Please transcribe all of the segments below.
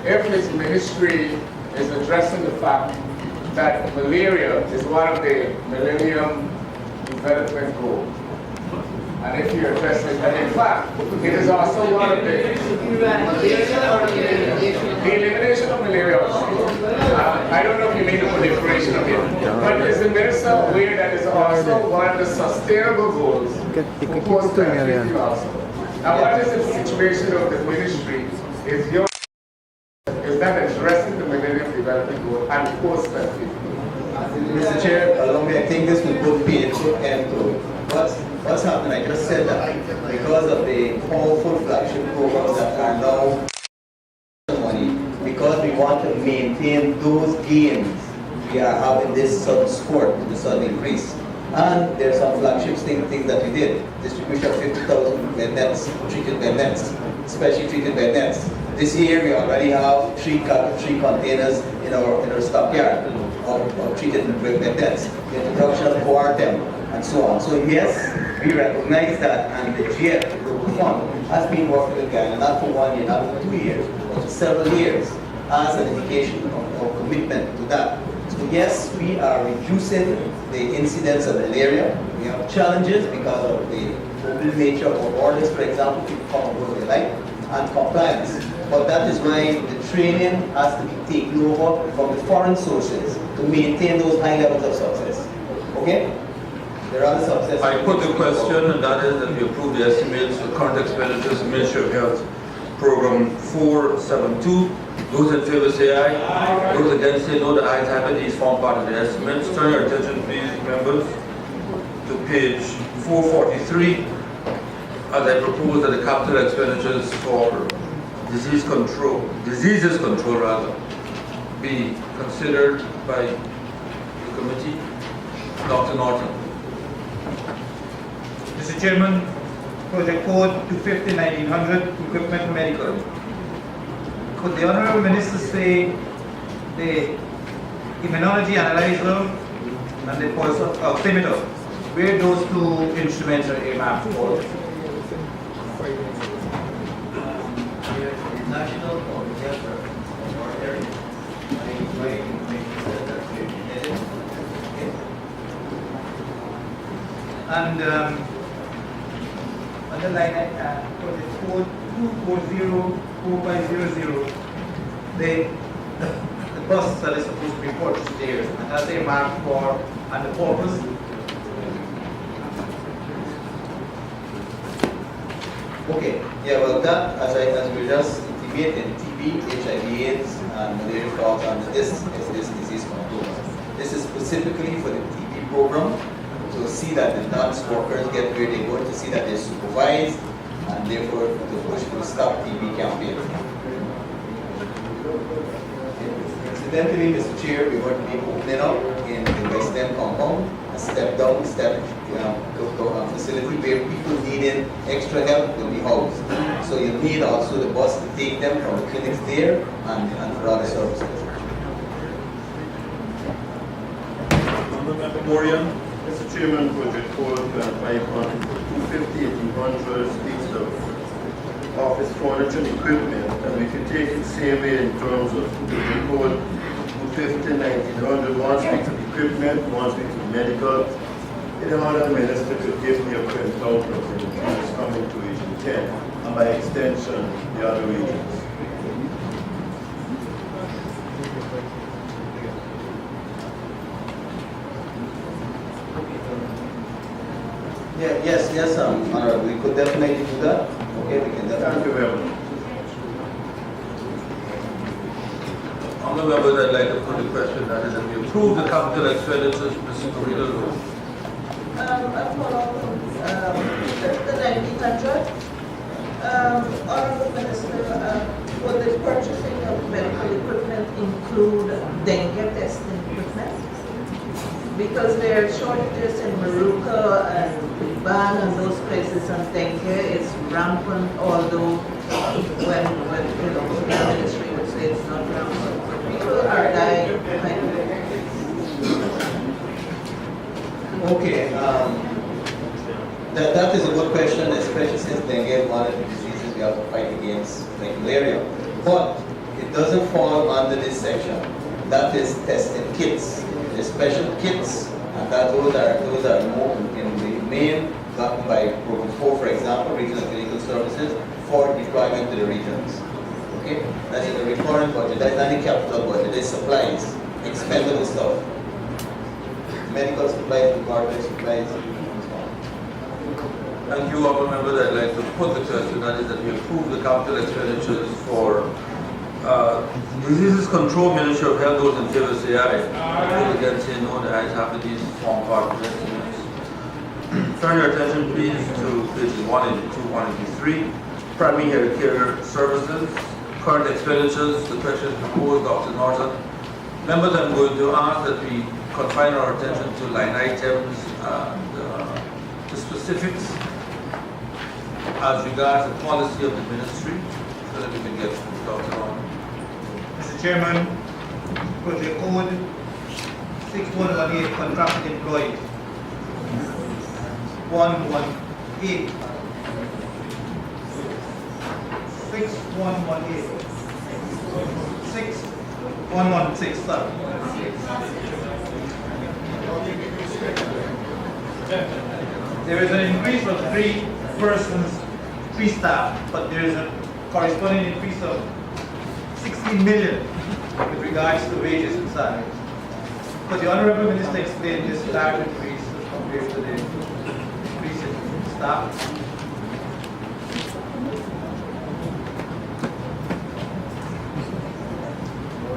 if his ministry is addressing the fact that malaria is one of the Millennium Development Goals. And if you address it, and in fact, it is also one of the elimination of malaria. I don't know if you mean the proliferation of it, but is the minister aware that is also one of the sustainable goals for post-2050 also? Now, what is the situation of the ministry? Is that addressing the Millennium Development Goal and post-2050? Mr. Chair, along I think this will put painful end to what's happened. I just said that because of the powerful flagship programs that are now money, because we want to maintain those gains, we are having this sudden spurt, this sudden increase. And there's some flagship things that we did. Distribution of 50,000 bed nets, treated bed nets, specially treated bed nets. This year we already have three containers in our stockyard of treated bed nets. The introduction of ORTEM and so on. So yes, we recognize that, and the GF, the Global Fund, has been working with Ghana, not for 1 year, not for 2 years, but for several years, as an indication of commitment to that. So yes, we are reducing the incidence of malaria. We have challenges because of the mobile nature of our borders, for example, people come and go where they like, and compliance. But that is why the training has to be taken over from the foreign sources to maintain those high levels of success. Okay? There are other success. I put the question, and that is that we approve the estimates for current expenditures, Ministry of Health, Program 472. Those in favor say aye. Those against say no. The ayes have it. These form part of the estimates. Turn your attention, please, members, to page 443. As I propose that the capital expenditures for diseases control rather, be considered by the committee. Dr. Norton. Mr. Chairman, Project Code 250-1900, Equipment Medical. Could the Honorable Minister say the immunology analyzer and the pulse oximeter, where those two instruments are earmarked for? National And underline for the code 240-4500, the bus that is supposed to be purchased there, and that's earmarked for and the purpose. Okay, yeah, well that, as we just integrated TB, HIV/AIDS, and malaria falls under this disease control. This is specifically for the TB program, to see that the nurse workers get where they go, to see that they're supervised, and therefore to push for the Stop TB campaign. Incidentally, Mr. Chair, we're going to be opening up in the West End compound a step-down facility where people needing extra help will be housed. So you need also the bus to take them from the clinics there and for other services. Member Morian. Mr. Chairman, Project Code 250-1800 speaks of office furniture and equipment, and we can take it same way in terms of Project Code 250-1900. One speaks of equipment, one speaks of medical. The Honourable Minister could give me a printout of the regions coming to Region 10, and by extension, the other regions. Yes, Honourable, we could definitely do that. Okay, we can definitely. Thank you very much. Honourable members, I'd like to put the question that is that we approve the capital expenditures, Mr. Corridor. I follow the 1900. Honourable Minister, would the purchasing of medical equipment include dengue testing equipment? Because there are shortages in Maruka and Ban and those places, and dengue is rampant, although when the ministry would say it's not rampant. People are dying. Okay, that is a good question, especially since dengue is one of the diseases we have to fight against, like malaria. But it doesn't fall under this section. That is testing kits. The special kits, and that those are more in the main gotten by Program 4, for example, Regional Clinical Services, for deployment to the regions. Okay? That is the recurrent budget. That is not the capital budget. That is supplies, expendable stuff. Medical supplies, laboratory supplies, and so on. Thank you, honorable members. I'd like to put the question, that is that we approve the capital expenditures for Diseases Control, Ministry of Health. Those in favor say aye. Those against say no. The ayes have it. These form part of the estimates. Turn your attention please to pages 182, 183. Primary health care services, current expenditures, the question is proposed, Dr. Norton. Members, I'm going to ask that we confine our attention to line items and the specifics as regards the policy of the ministry, so that we can get Dr. Norton. Mr. Chairman, Project Code 6118, contracted employees. 118. 6118. 6116, sorry. There is an increase of 3 persons, 3 staff, but there is a corresponding increase of 16 million with regards to wages and salaries. But the Honorable Minister explained this large increase compared to the increase in staff.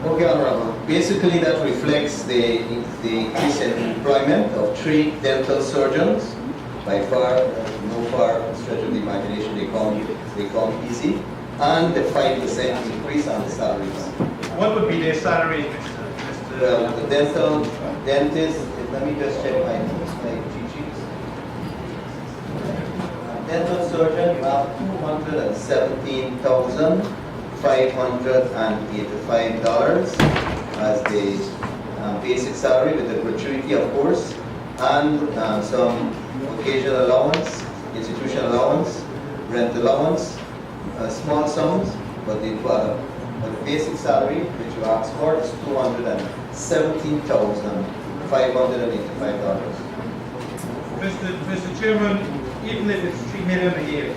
Okay, Honorable. Basically, that reflects the increase in employment of 3 dental surgeons. By far, no far stretch of the imagination, they come easy. And the 5% increase on the salaries. What would be their salary, Mr. Well, the dentist, let me just check my cheat sheets. Dental surgeon, you have $217,585 as the basic salary with the gratuity, of course, and some occasional allowance, institution allowance, rent allowance, small sums, but the basic salary which you asked for is $217,585. Mr. Chairman, even if it's 3 million a year,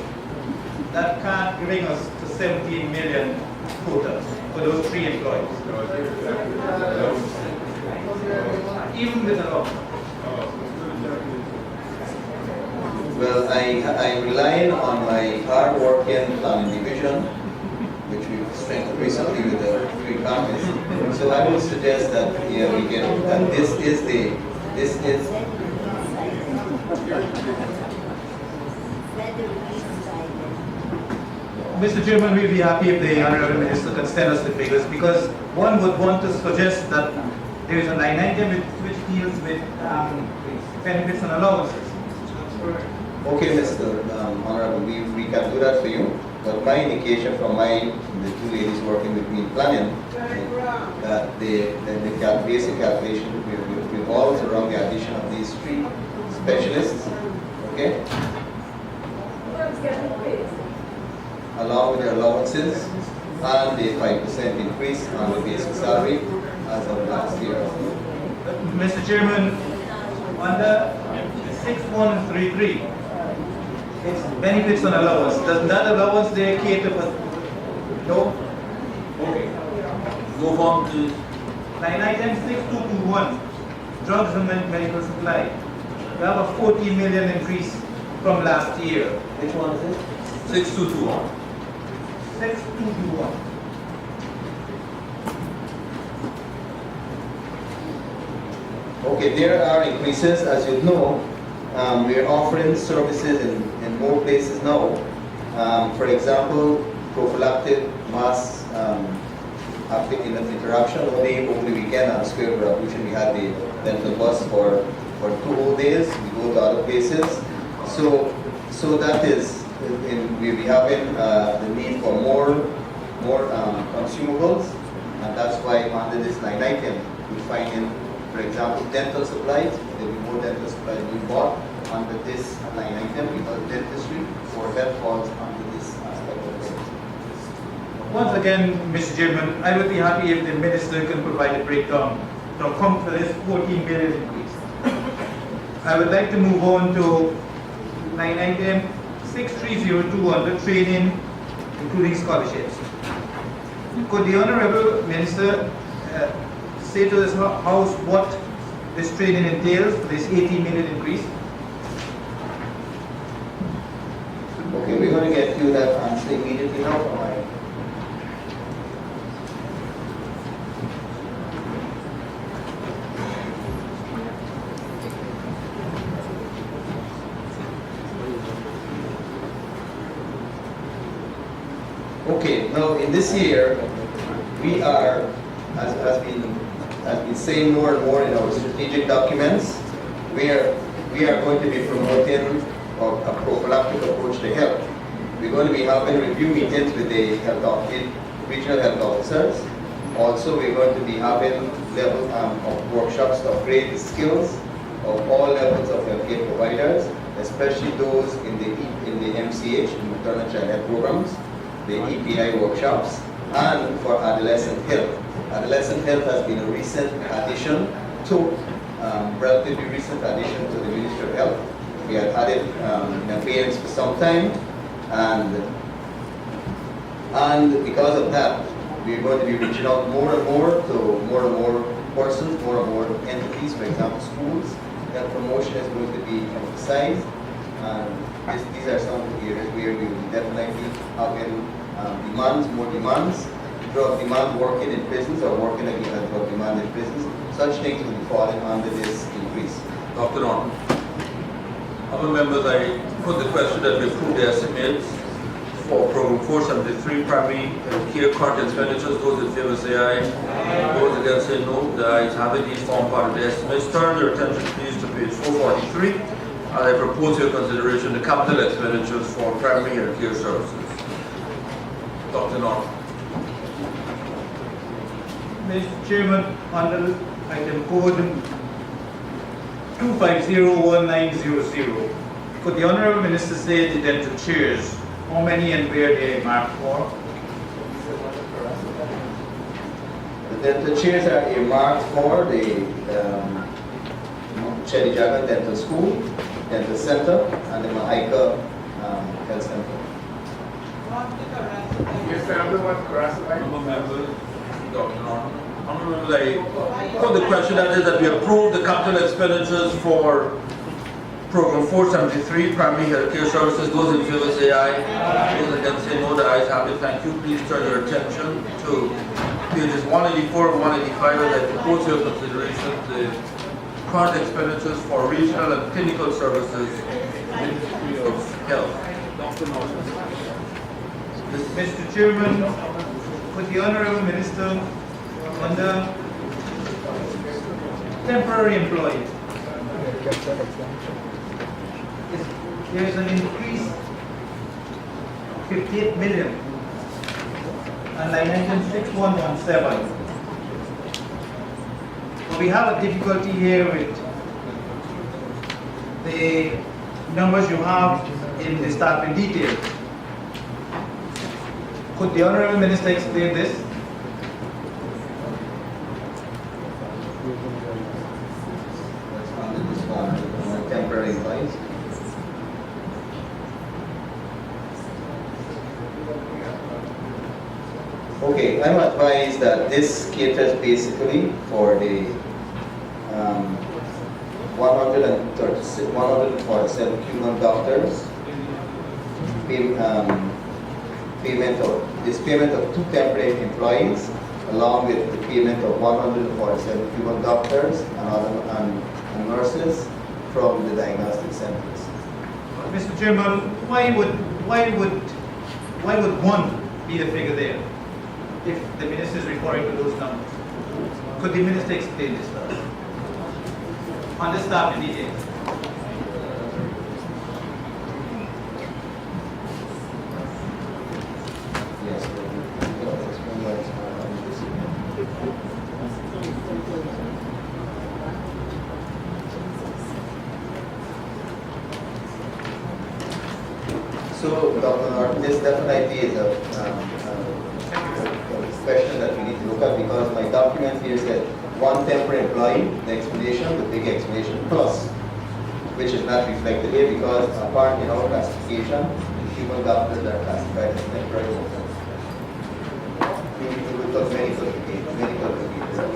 that can't bring us to 17 million quotas for those 3 employees. Even with a law. Well, I'm relying on my hard-working planning division, which we've strengthened recently with the 3 counties. So I would suggest that we get that this is. Mr. Chairman, we'll be happy if the Honorable Minister can send us the figures, because one would want to suggest that there is a line item which deals with benefits and allowances. Okay, Mr. Honorable, we can do that for you. But my indication from the 2 ladies working with me in planning, that the basic calculation revolves around the addition of these 3 specialists, okay? Along with their allowances and the 5% increase on the basic salary as of last year. Mr. Chairman, under 6133, it's benefits and allowance. Does that allowance there cater for? No? Okay. Move on to Line item 6221, drugs and medical supply. We have a 14 million increase from last year. Which one is it? 6221. 6221. Okay, there are increases, as you know. We are offering services in more places now. For example, prophylactic mass interaction only over the weekend on Square Revolution. We had the dental bus for 2 whole days. We go to other places. So that is, we'll be having the need for more consumables, and that's why under this line item we find in, for example, dental supplies. There will be more dental supplies being bought under this line item because dentistry or health falls under this aspect of it. Once again, Mr. Chairman, I would be happy if the Minister can provide a breakdown to account for this 14 million increase. I would like to move on to line item 6302 under training, including scholarships. Could the Honourable Minister say to this House what this training entails for this 18 million increase? Okay, we're going to get you that answer immediately now from my. Okay, now in this year, we are, as been saying more and more in our strategic documents, we are going to be promoting a prophylactic approach to health. We're going to be having review meetings with the regional health officers. Also, we're going to be having level of workshops to upgrade the skills of all levels of healthcare providers, especially those in the MCH, the maternal child health programs, the EPI workshops, and for adolescent health. Adolescent health has been a recent addition to, relatively recent addition to the Ministry of Health. We had had it in abeyance for some time, and because of that, we're going to be reaching out more and more to more and more persons, more and more entities, for example, schools. Health promotion is going to be emphasized. These are some of the areas where we will definitely have demands, more demands. Drug demand working in prisons or working against drug demand in prisons. Such things will be falling under this increase. Dr. Norton. Other members, I put the question that we approve the estimates for Program 473 primary care current expenditures. Those in favor say aye. Those against say no. The ayes have it. These form part of the estimates. Turn your attention please to page 443. And I propose your consideration the capital expenditures for primary health care services. Dr. Norton. Mr. Chairman, under item code 2501900, could the Honourable Minister say the dental chairs, how many and where they are marked for? The chairs are earmarked for the Chedi Jagan Dental School, Dental Center, and the Mahaika Health Center. Yes, sir, I'm the one classified. Honourable members, Dr. Norton. Honourable members, I put the question that is that we approve the capital expenditures for Program 473, primary health care services. Those in favor say aye. Those against say no. The ayes have it. Thank you. Please turn your attention to pages 184 and 185 as I propose your consideration the current expenditures for regional and clinical services, Ministry of Health. Dr. Norton. Mr. Chairman, could the Honourable Minister, under temporary employees, there is an increase of 58 million and line item 6117. But we have a difficulty here with the numbers you have in the staffing detail. Could the Honourable Minister explain this? That's under this one, temporary employees. Okay, I'm advised that this caters basically for the 147 Cuban doctors, payment of 2 temporary employees, along with the payment of 147 Cuban doctors and nurses from the diagnostic centers. Mr. Chairman, why would one be the figure there if the minister is referring to those numbers? Could the minister explain this to us? On the staff in detail. Yes. So, Dr. Norton, this definitely is a here's that one temporary employee, the explanation, the big explanation, plus, which is not reflected here because apart in our classification, human doctors are classified as temporary workers. We will talk medical educators.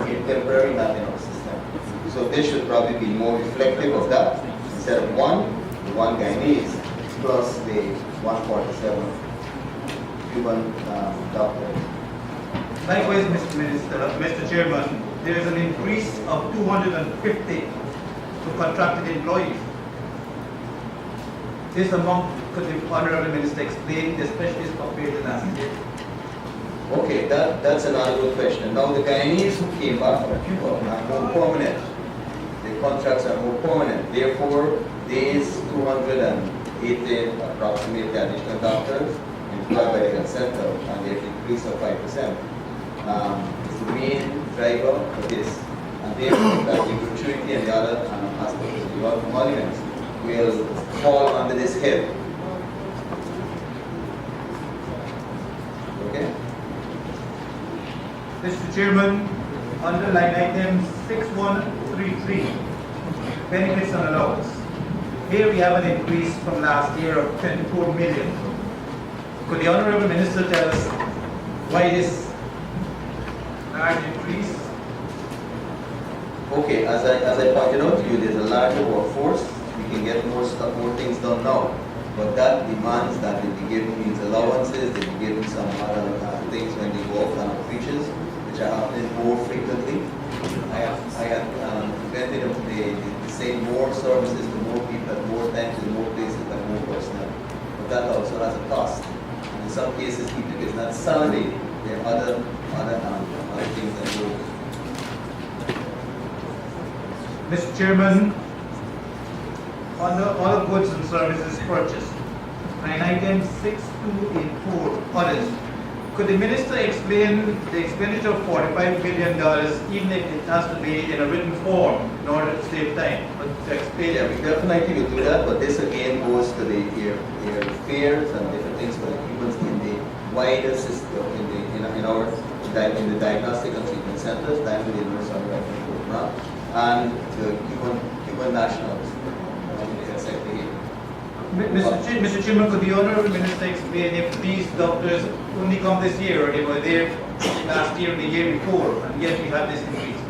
We get temporary, not in our system. So this should probably be more reflective of that. Instead of the one Guyanese, plus the 147 human doctors. Likewise, Mr. Chairman, there is an increase of 250 to contracted employees. This amount, could the Honorable Minister explain, especially compared to last year? Okay, that's another good question. Now the Guyanese who came back from Cuba are more permanent. The contracts are more permanent. Therefore, these 280 approximately additional doctors employed by the health center and their increase of 5% is the main driver for this. And therefore, that the gratuity and the other aspects of the emoluments will fall under this head. Okay? Mr. Chairman, under line item 6133, benefits and allowance. Here we have an increase from last year of 24 million. Could the Honorable Minister tell us why this large increase? Okay, as I pointed out to you, there's a larger workforce. We can get more stuff, more things done now. But that demands that they be given these allowances, they be given some other things when they go off on outreaches, which are happening more frequently. I have invented the same more services to more people at more times in more places and more personnel. But that also has a cost. And in some cases, people is not salary. There are other things that go. Mr. Chairman, under all goods and services purchased, line item 6284, others. Could the Minister explain the expenditure of $45 million, even if it has to be in a written form, in order to save time? But to explain Yeah, we definitely will do that, but this again goes to the fares and different things for the humans in the wider system, in the diagnostic and treatment centers, diamond universal program, and the human nationals. Mr. Chairman, could the Honourable Minister explain if these doctors only come this year, or they were there last year and the year before, and yet we have this increase?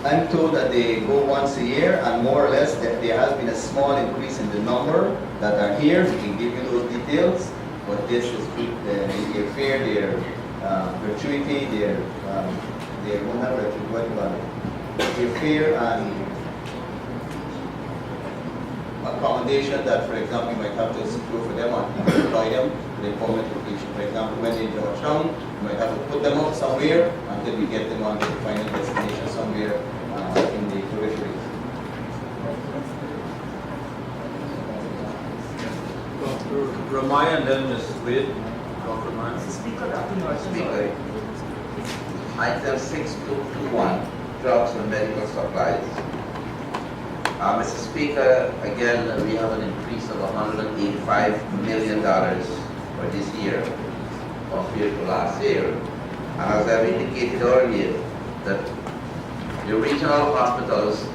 I'm told that they go once a year, and more or less that there has been a small increase in the number that are here. We can give you those details, but this is their fare, their gratuity, their fare and accommodation that, for example, you might have to secure for them and employ them to the employment location. For example, when they're in Georgetown, you might have to put them up somewhere until we get them on to the final destination somewhere in the periphery. Ramaya and then Ms. Wade. Dr. Ramaya. Speaker, item 6221, drugs and medical supplies. Mr. Speaker, again, we have an increase of $185 million for this year compared to last year. And as I've indicated earlier, that the regional hospitals,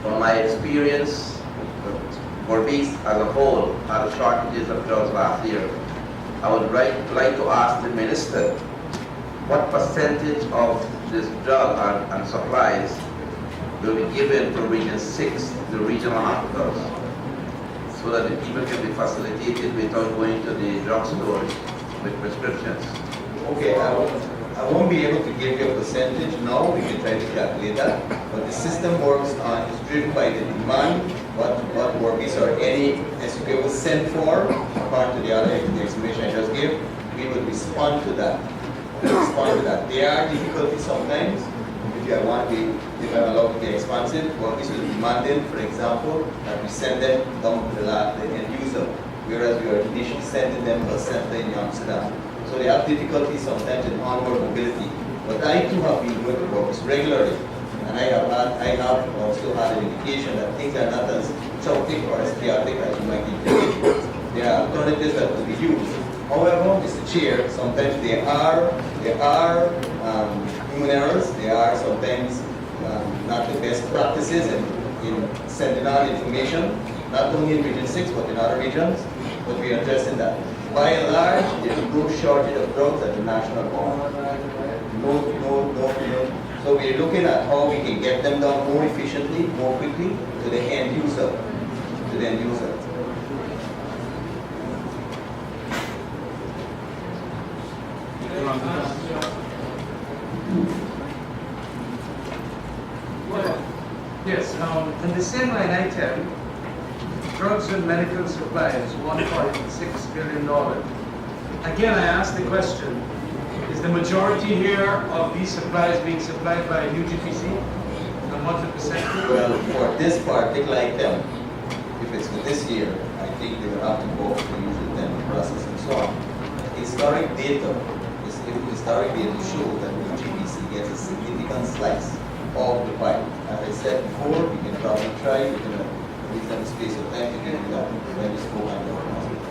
from my experience, Berbice as a whole had shortages of drugs last year. I would like to ask the Minister what percentage of this drug and supplies will be given to Region 6, the regional hospitals, so that the people can be facilitated without going to the drugstore with prescriptions. Okay, I won't be able to give you a percentage now. We can try to calculate that. But the system works on, is driven by the demand, what workers or any SUP was sent for, according to the other explanation I just gave. We will respond to that. There are difficulties sometimes. If I'm allowed to be expansive, workers will be demanding, for example, that we send them down to the end user, whereas we are initially sending them to a center in Amsterdam. So they have difficulties sometimes in onward mobility. But I too have been going to workers regularly, and I have also had an indication that things are not as chaotic or as chaotic as you might think. it is that will be used. However, Mr. Chair, sometimes there are human errors. There are sometimes not the best practices in sending out information, not only in Region 6 but in other regions. But we are addressing that. By and large, there is no shortage of drugs at the national board. No. So we are looking at how we can get them done more efficiently, more quickly to the end user. Yes, in the same line item, drugs and medical supplies, $1.6 billion. Again, I ask the question, is the majority here of these supplies being supplied by UGPC? And what's the percentage? Well, for this particular item, if it's for this year, I think they will have to go through the usual tender process and so on. Historic data show that UGPC gets a significant slice of the pie. As I said before, we can probably try within a reasonable space of time to get that when we spoke on the hospital.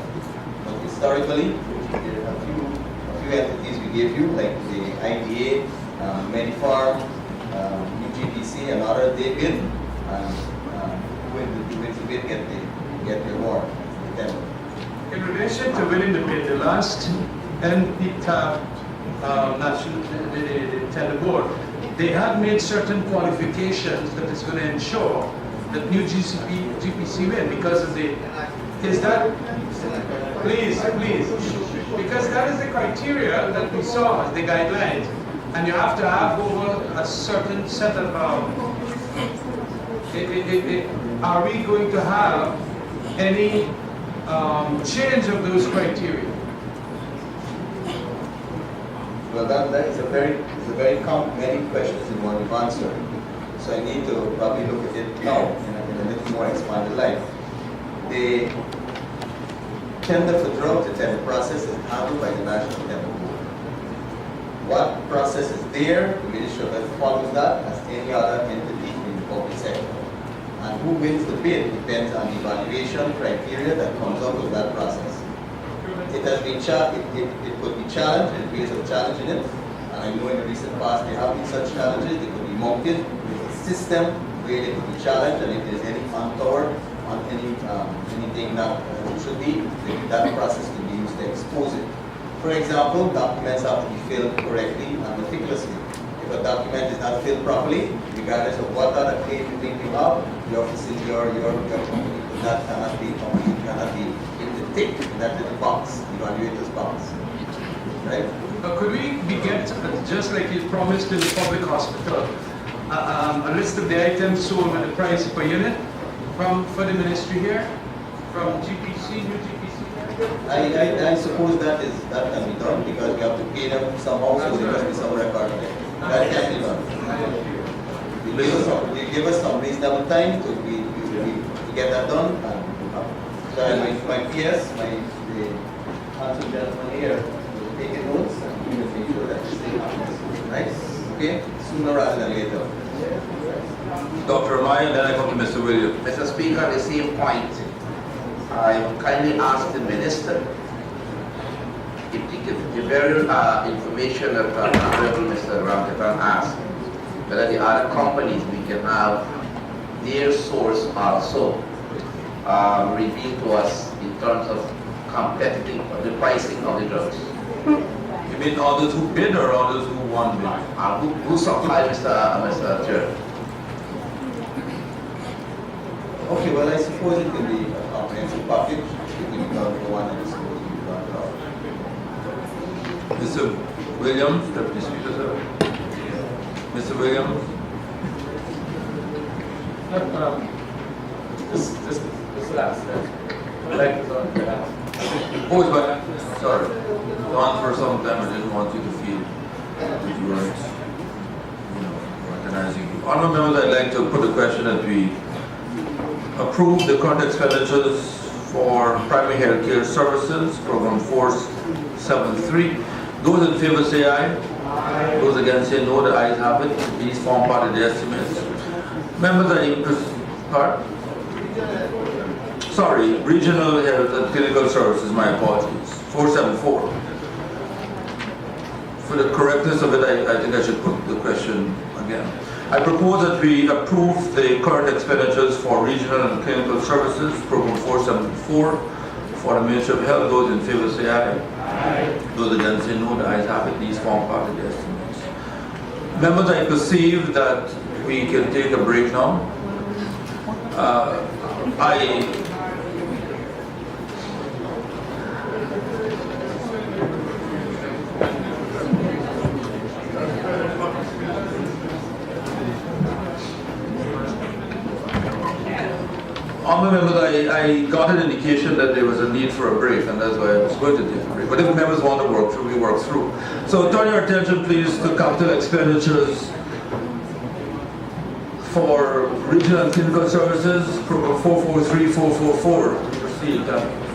But historically, there are a few entities we gave you, like the IDA, Medifarm, UGPC, and others, they bid, and who wins the bid get the award. In relation to winning the bid, the last NPTAB national the tender board, they have made certain qualifications that is going to ensure that new GPC win because of the, is that, please, because that is the criteria that we saw as the guidelines, and you have to have over a certain set of, are we going to have any change of those criteria? Well, that is a very many questions in one answer. So I need to probably look at it now in a little more expanded light. The tender for drugs, the tender process is handled by the National Tender Board. What process is there, the Ministry of Health follows that as any other entity in the public sector. And who wins the bid depends on the evaluation criteria that comes up with that process. It has been it could be challenged, there's ways of challenging it, and I know in the recent past there have been such challenges. They could be mounted with a system where they could be challenged, and if there's any untoward on anything that should be, that process can be used to expose it. For example, documents have to be filled correctly and meticulously. If a document is not filled properly, regardless of what other claim you think you have, your facility or your company cannot be tick that little box, evaluator's box, right? Could we get, just like you promised in the public hospital, a list of the items sold and the price per unit for the ministry here, from GPC, new GPC? I suppose that can be done because we have to pay them somehow, so there must be some record there. That can be done. They give us some reasonable time to get that done. So my PS, the council gentleman here, will take notes and we will make sure that this thing happens. Right? Okay? Sooner rather than later. Dr. Amaya, then I come to Mr. Williams. Mr. Speaker, on the same point, I kindly ask the minister if the very information that Honorable Mr. Ramkatan asked, whether the other companies we can have their source also reveal to us in terms of competitive, the pricing of the drugs. You mean all those who bid or all those who won bid? Who supply, Mr. Chair? Okay, well, I suppose it can be a comprehensive package. It can be done for one and it's supposed to be done for all. Mr. Williams, Deputy Speaker, sir. Mr. Williams. This last step. Like it's on the last. Oh, but, sorry. On for some time, I didn't want you to feel that you weren't, recognizing you. Honourable members, I'd like to put the question that we approve the current expenditures for primary health care services, program 473. Those in favor say aye. Aye. Those against say no. The ayes have it. These form part of the estimates. Members, I need to start. sorry, Regional Health and Clinical Services, my apologies, 474. For the correctness of it, I think I should put the question again. I propose that we approve the current expenditures for Regional and Clinical Services, Program 474, for the Ministry of Health. Those in favor say aye. Aye. Those against say no. The ayes have it. These form part of the estimates. Members, I perceive that we can take a break now. Honourable members, I got an indication that there was a need for a break, and that's why I was going to take a break. But if members want to work through, we work through. So turn your attention please to capital expenditures for Regional and Clinical Services, Program 443-444. Proceed.